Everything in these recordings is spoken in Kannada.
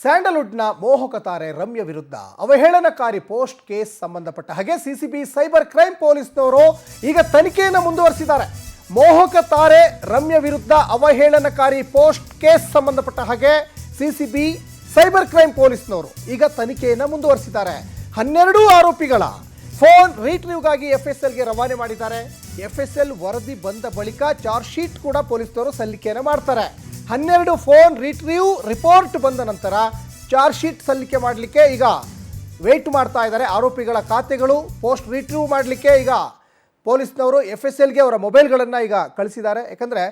ಸ್ಯಾಂಡಲ್ವುಡ್ನ ಮೋಹಕ ತಾರೆ ರಮ್ಯ ವಿರುದ್ಧ ಅವಹೇಳನಕಾರಿ ಪೋಸ್ಟ್ ಕೇಸ್ ಸಂಬಂಧಪಟ್ಟ ಹಾಗೆ ಸಿಸಿಬಿ ಸೈಬರ್ ಕ್ರೈಮ್ ಪೊಲೀಸ್ನವರು ಈಗ ತನಿಖೆಯನ್ನು ಮುಂದುವರಿಸಿದ್ದಾರೆ. ಮೋಹಕ ತಾರೆ ರಮ್ಯ ವಿರುದ್ಧ ಅವಹೇಳನಕಾರಿ ಪೋಸ್ಟ್ ಕೇಸ್ ಸಂಬಂಧಪಟ್ಟ ಹಾಗೆ ಸಿಸಿಬಿ ಸೈಬರ್ ಕ್ರೈಮ್ ಪೊಲೀಸ್ನವರು ಈಗ ತನಿಖೆಯನ್ನು ಮುಂದುವರಿಸಿದ್ದಾರೆ. 12 ಆರೋಪಿಗಳ ಫೋನ್ ರಿಟ್ರೀವ್ಗಾಗಿ ಎಫ್ಎಸ್ಎಲ್ಗೆ ರವಾನೆ ಮಾಡಿದ್ದಾರೆ. ಎಫ್ಎಸ್ಎಲ್ ವರದಿ ಬಂದ ಬಳಿಕ ಚಾರ್ಜ್ ಶೀಟ್ ಕೂಡ ಪೊಲೀಸ್ನವರು ಸಲ್ಲಿಕೆಯನ್ನು ಮಾಡ್ತಾರೆ. 12 ಫೋನ್ ರಿಟ್ರೀವ್ ರಿಪೋರ್ಟ್ ಬಂದ ನಂತರ ಚಾರ್ಜ್ ಶೀಟ್ ಸಲ್ಲಿಕೆ ಮಾಡಲಿಕ್ಕೆ ಈಗ ವೇಟ್ ಮಾಡ್ತಾ ಇದ್ದಾರೆ. ಆರೋಪಿಗಳ ಖಾತೆಗಳು ಪೋಸ್ಟ್ ರಿಟ್ರೀವ್ ಮಾಡಲಿಕ್ಕೆ ಈಗ ಪೊಲೀಸ್ನವರು ಎಫ್ಎಸ್ಎಲ್ಗೆ ಅವರ ಮೊಬೈಲ್ಗಳನ್ನು ಈಗ ಕಳಿಸಿದ್ದಾರೆ. ಯಾಕಂದರೆ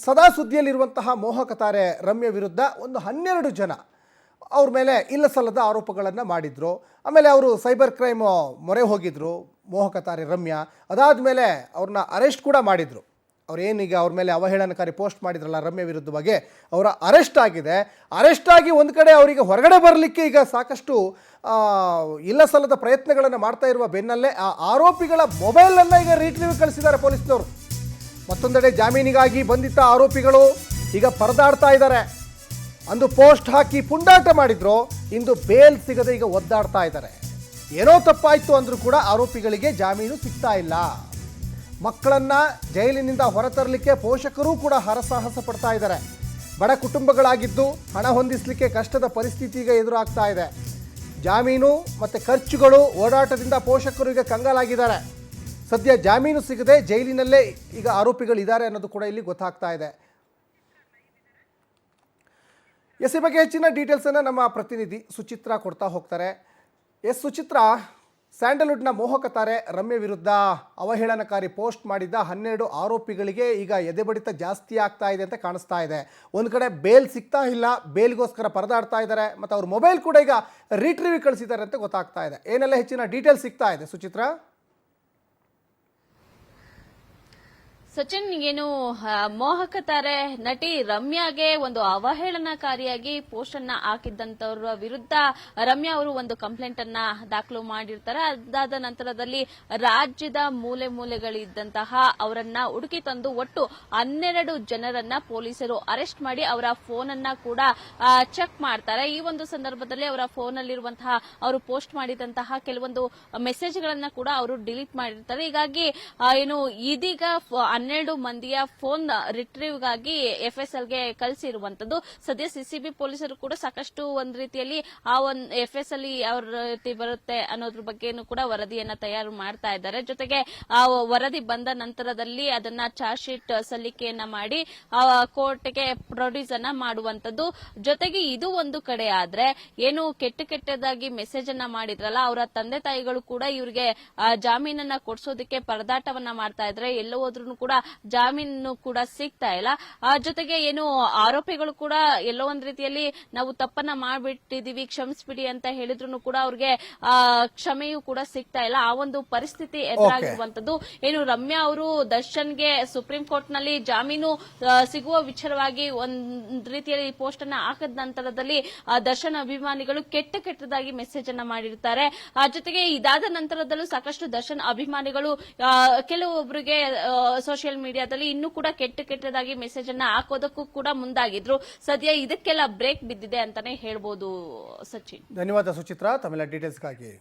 ಸದಾ ಸುದ್ದಿಯಲ್ಲಿರುವಂತಹ ಮೋಹಕ ತಾರೆ ರಮ್ಯ ವಿರುದ್ಧ ಒಂದು 12 ಜನ ಅವ್ರ ಮೇಲೆ ಇಲ್ಲ ಸಲ್ಲದ ಆರೋಪಗಳನ್ನು ಮಾಡಿದರು. ಆಮೇಲೆ ಅವರು ಸೈಬರ್ ಕ್ರೈಮ್ ಮೊರೆ ಹೋಗಿದ್ದರು ಮೋಹಕ ತಾರೆ ರಮ್ಯ. ಅದಾದ ಮೇಲೆ ಅವ್ರನ್ನ ಅರೆಸ್ಟ್ ಕೂಡ ಮಾಡಿದರು. ಅವ್ರೇನೀಗ ಅವ್ರ ಮೇಲೆ ಅವಹೇಳನಕಾರಿ ಪೋಸ್ಟ್ ಮಾಡಿದ್ರಲ್ಲ ರಮ್ಯ ವಿರುದ್ಧವಾಗಿ, ಅವರ ಅರೆಸ್ಟ್ ಆಗಿದೆ. ಅರೆಸ್ಟ್ ಆಗಿ ಒಂದು ಕಡೆ ಅವರಿಗೆ ಹೊರಗಡೆ ಬರಲಿಕ್ಕೆ ಈಗ ಸಾಕಷ್ಟು ಇಲ್ಲ ಸಲ್ಲದ ಪ್ರಯತ್ನಗಳನ್ನು ಮಾಡ್ತಾ ಇರುವ ಬೆನ್ನಲ್ಲೇ ಆ ಆರೋಪಿಗಳ ಮೊಬೈಲನ್ನು ಈಗ ರಿಟ್ರೀವ್ ಕಳಿಸಿದ್ದಾರೆ ಪೊಲೀಸ್ನವರು. ಮತ್ತೊಂದೆಡೆ ಜಾಮೀನಿಗಾಗಿ ಬಂದಿದ್ದ ಆರೋಪಿಗಳು ಈಗ ಪರದಾಡ್ತಾ ಇದ್ದಾರೆ. ಅಂದು ಪೋಸ್ಟ್ ಹಾಕಿ ಪುಂಡಾಟ ಮಾಡಿದ್ರು, ಇಂದು ಬೇಲ್ ಸಿಗದೆ ಈಗ ಒದ್ದಾಡ್ತಾ ಇದ್ದಾರೆ. ಏನೋ ತಪ್ಪಾಯಿತು ಅಂದರೂ ಕೂಡ ಆರೋಪಿಗಳಿಗೆ ಜಾಮೀನು ಸಿಗ್ತಾ ಇಲ್ಲ. ಮಕ್ಕಳನ್ನು ಜೈಲಿನಿಂದ ಹೊರತರಲಿಕ್ಕೆ ಪೋಷಕರು ಕೂಡ ಹರಸಾಹಸ ಪಡ್ತಾ ಇದ್ದಾರೆ. ಬಡ ಕುಟುಂಬಗಳಾಗಿದ್ದು ಹಣ ಹೊಂದಿಸಲಿಕ್ಕೆ ಕಷ್ಟದ ಪರಿಸ್ಥಿತಿ ಈಗ ಎದುರಾಗ್ತಾ ಇದೆ. ಜಾಮೀನು ಮತ್ತು ಖರ್ಚುಗಳು ಓಡಾಟದಿಂದ ಪೋಷಕರು ಈಗ ಕಂಗಾಲಾಗಿದ್ದಾರೆ. ಸದ್ಯ ಜಾಮೀನು ಸಿಗದೆ ಜೈಲಿನಲ್ಲೇ ಈಗ ಆರೋಪಿಗಳಿದ್ದಾರೆ ಅನ್ನೋದು ಕೂಡ ಇಲ್ಲಿ ಗೊತ್ತಾಗ್ತಾ ಇದೆ. ಈ ಬಗ್ಗೆ ಹೆಚ್ಚಿನ ಡೀಟೇಲ್ಸನ್ನು ನಮ್ಮ ಪ್ರತಿನಿಧಿ ಸುಚಿತ್ರಾ ಕೊಡ್ತಾ ಹೋಗ್ತಾರೆ. ಸುಚಿತ್ರಾ, ಸ್ಯಾಂಡಲ್ವುಡ್ನ ಮೋಹಕ ತಾರೆ ರಮ್ಯ ವಿರುದ್ಧ ಅವಹೇಳನಕಾರಿ ಪೋಸ್ಟ್ ಮಾಡಿದ್ದ 12 ಆರೋಪಿಗಳಿಗೆ ಈಗ ಎದೆಬಡಿತ ಜಾಸ್ತಿ ಆಗ್ತಾ ಇದೆ ಅಂತ ಕಾಣಿಸ್ತಾ ಇದೆ. ಒಂದು ಕಡೆ ಬೇಲ್ ಸಿಗ್ತಾ ಇಲ್ಲ, ಬೇಲ್ಗೋಸ್ಕರ ಪರದಾಡ್ತಾ ಇದ್ದಾರೆ, ಮತ್ತು ಅವ್ರ ಮೊಬೈಲ್ ಕೂಡ ಈಗ ರಿಟ್ರೀವ್ ಕಳಿಸಿದ್ದಾರೆ ಅಂತ ಗೊತ್ತಾಗ್ತಾ ಇದೆ. ಏನೆಲ್ಲ ಹೆಚ್ಚಿನ ಡೀಟೇಲ್ಸ್ ಸಿಗ್ತಾ ಇದೆ ಸುಚಿತ್ರಾ? ಸಚಿನ್, ಏನು ಮೋಹಕ ತಾರೆ ನಟಿ ರಮ್ಯಾಗೆ ಒಂದು ಅವಹೇಳನಕಾರಿಯಾಗಿ ಪೋಸ್ಟ್ ಅನ್ನ ಹಾಕಿದ್ದಂತವ್ರ ವಿರುದ್ಧ ರಮ್ಯಾ ಅವರು ಒಂದು ಕಂಪ್ಲೇಂಟ್ ಅನ್ನ ದಾಖಲು ಮಾಡಿರ್ತಾರೆ. ಅದಾದ ನಂತರದಲ್ಲಿ ರಾಜ್ಯದ ಮೂಲೆ ಮೂಲೆಗಳಿದ್ದಂತಹ ಅವರನ್ನ ಹುಡುಕಿ ತಂದು ಒಟ್ಟು 12 ಜನರನ್ನ ಪೊಲೀಸರು ಅರೆಸ್ಟ್ ಮಾಡಿ ಅವರ ಫೋನ್ ಅನ್ನ ಕೂಡ ಚೆಕ್ ಮಾಡ್ತಾರೆ. ಈ ಒಂದು ಸಂದರ್ಭದಲ್ಲಿ ಅವರ ಫೋನ್ ಅಲ್ಲಿರುವಂತಹ ಅವರು ಪೋಸ್ಟ್ ಮಾಡಿದಂತಹ ಕೆಲವೊಂದು ಮೆಸೇಜ್ ಗಳನ್ನ ಕೂಡ ಅವರು ಡಿಲೀಟ್ ಮಾಡಿರ್ತಾರೆ. ಹೀಗಾಗಿ ಏನು ಇದೀಗ 12 ಮಂದಿಯ ಫೋನ್ ರಿಟ್ರೀವ್ಗಾಗಿ ಎಫ್ಎಸ್ಎಲ್ಗೆ ಕಳಿಸಿರುವಂತದ್ದು. ಸದ್ಯ ಸಿಸಿಬಿ ಪೊಲೀಸರು ಕೂಡ ಸಾಕಷ್ಟು ಒಂದು ರೀತಿಯಲ್ಲಿ ಆ ಒಂದು ಎಫ್ಎಸ್ಎಲ್ ಯಾವ ರೀತಿ ಬರುತ್ತೆ ಅನ್ನೋದ್ರ ಬಗ್ಗೆನೂ ಕೂಡ ವರದಿಯನ್ನ ತಯಾರು ಮಾಡ್ತಾ ಇದ್ದಾರೆ. ಜೊತೆಗೆ ಆ ವರದಿ ಬಂದ ನಂತರದಲ್ಲಿ ಅದನ್ನ ಚಾರ್ಜ್ ಶೀಟ್ ಸಲ್ಲಿಕೆಯನ್ನ ಮಾಡಿ ಕೋರ್ಟ್ಗೆ ಪ್ರೊಡ್ಯೂಸ್ ಅನ್ನ ಮಾಡುವಂತದ್ದು. ಜೊತೆಗೆ ಇದು ಒಂದು ಕಡೆ ಆದ್ರೆ, ಏನು ಕೆಟ್ಟದಾಗಿ ಮೆಸೇಜ್ ಅನ್ನ ಮಾಡಿದ್ರಲ್ಲ, ಅವರ ತಂದೆ ತಾಯಿಗಳು ಕೂಡ ಇವರಿಗೆ ಜಾಮೀನನ್ನ ಕೊಡಿಸೋದಕ್ಕೆ ಪರದಾಟವನ್ನ ಮಾಡ್ತಾ ಇದ್ರೆ, ಎಲ್ಲೋ ಹೋದ್ರೂ ಕೂಡ ಜಾಮೀನು ಕೂಡ ಸಿಗ್ತಾ ಇಲ್ಲ. ಜೊತೆಗೆ ಏನು ಆರೋಪಿಗಳು ಕೂಡ ಎಲ್ಲೋ ಒಂದ್ ರೀತಿಯಲ್ಲಿ ನಾವು ತಪ್ಪನ್ನ ಮಾಡ್ಬಿಟ್ಟಿದೀವಿ, ಕ್ಷಮಿಸ್ಬಿಡಿ ಅಂತ ಹೇಳಿದ್ರು ಕೂಡ ಅವ್ರಿಗೆ ಕ್ಷಮೆಯೂ ಕೂಡ ಸಿಗ್ತಾ ಇಲ್ಲ. ಆ ಒಂದು ಪರಿಸ್ಥಿತಿ ಎದುರಾಗಿರುವಂತದ್ದು. ಏನು ರಮ್ಯಾ ಅವರು ದರ್ಶನ್ಗೆ ಸುಪ್ರೀಂ ಕೋರ್ಟ್ ನಲ್ಲಿ ಜಾಮೀನು ಸಿಗುವ ವಿಚಾರವಾಗಿ ಒಂದ್ ರೀತಿಯಲ್ಲಿ ಪೋಸ್ಟ್ ಅನ್ನ ಹಾಕದ ನಂತರದಲ್ಲಿ ದರ್ಶನ್ ಅಭಿಮಾನಿಗಳು ಕೆಟ್ಟದಾಗಿ ಮೆಸೇಜ್ ಅನ್ನ ಮಾಡಿರ್ತಾರೆ. ಜೊತೆಗೆ ಇದಾದ ನಂತರದಲ್ಲೂ ಸಾಕಷ್ಟು ದರ್ಶನ್ ಅಭಿಮಾನಿಗಳು ಕೆಲವೊಬ್ಬರಿಗೆ ಸೋಷಿಯಲ್ ಮೀಡಿಯಾದಲ್ಲಿ ಇನ್ನೂ ಕೂಡ ಕೆಟ್ಟದಾಗಿ ಮೆಸೇಜ್ ಅನ್ನ ಹಾಕೋದಕ್ಕೂ ಕೂಡ ಮುಂದಾಗಿದ್ರು. ಸದ್ಯ ಇದಕ್ಕೆಲ್ಲ ಬ್ರೇಕ್ ಬಿದ್ದಿದೆ ಅಂತಾನೆ ಹೇಳ್ಬೋದು. ಸಚಿನ್, ಧನ್ಯವಾದ ಸುಚಿತ್ರಾ ತಮ್ಮೆಲ್ಲ ಡೀಟೇಲ್ಸ್ಗಾಗಿ.